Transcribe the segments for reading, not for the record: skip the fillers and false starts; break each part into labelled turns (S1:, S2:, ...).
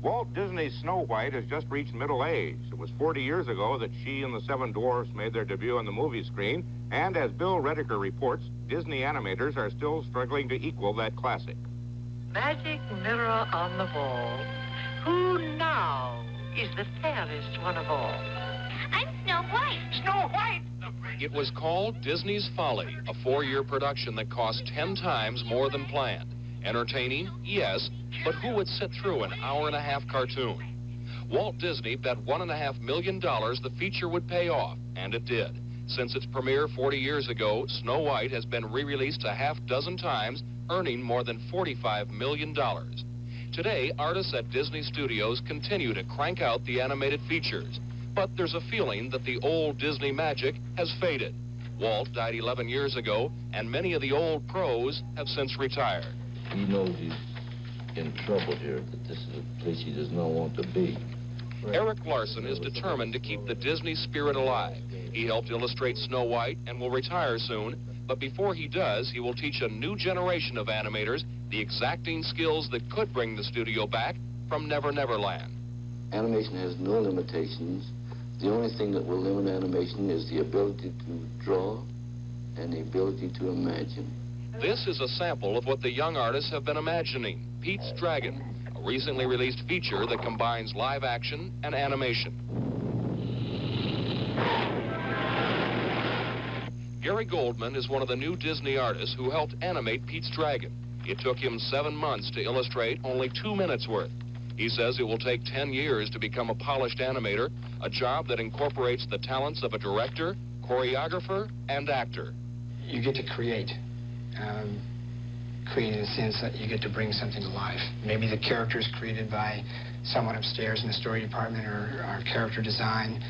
S1: Walt Disney's Snow White has just reached middle age. It was 40 years ago that she and the Seven Dwarfs made their debut on the movie screen, and as Bill Rediker reports, Disney animators are still struggling to equal that classic.
S2: Magic mirror on the wall. Who now is the fairest one of all?
S3: I'm Snow White.
S2: Snow White!
S4: It was called Disney's Folly, a 4-year production that cost 10 times more than planned. Entertaining? Yes, but who would sit through an hour-and-a-half cartoon? Walt Disney bet $1.5 million the feature would pay off, and it did. Since its premiere 40 years ago, Snow White has been re-released a half-dozen times, earning more than $45 million. Today, artists at Disney Studios continue to crank out the animated features. But there's a feeling that the old Disney magic has faded. Walt died 11 years ago, and many of the old pros have since retired.
S5: He knows he's in trouble here, that this is a place he does not want to be.
S4: Eric Larson is determined to keep the Disney spirit alive. He helped illustrate Snow White and will retire soon, but before he does, he will teach a new generation of animators the exacting skills that could bring the studio back from Never Never Land.
S5: Animation has no limitations. The only thing that will limit animation is the ability to draw and the ability to imagine.
S4: This is a sample of what the young artists have been imagining, Pete's Dragon, a recently released feature that combines live action and animation. Gary Goldman is one of the new Disney artists who helped animate Pete's Dragon. It took him 7 months to illustrate only 2 minutes worth. He says it will take 10 years to become a polished animator, a job that incorporates the talents of a director, choreographer, and actor.
S6: You get to create. Create in the sense that you get to bring something to life. Maybe the character is created by someone upstairs in the story department or character design,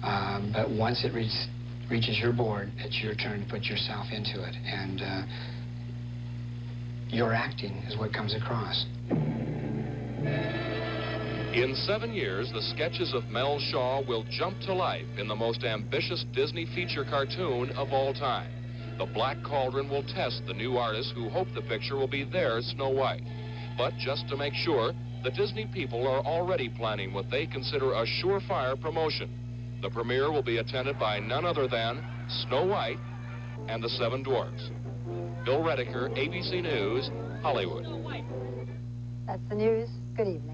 S6: but once it reaches your board, it's your turn to put yourself into it, and your acting is what comes across.
S4: In 7 years, the sketches of Mel Shaw will jump to life in the most ambitious Disney feature cartoon of all time. The Black Cauldron will test the new artists who hope the picture will be their Snow White. But just to make sure, the Disney people are already planning what they consider a surefire promotion. The premiere will be attended by none other than Snow White and the Seven Dwarfs. Bill Rediker, ABC News, Hollywood.
S7: That's the news. Good evening.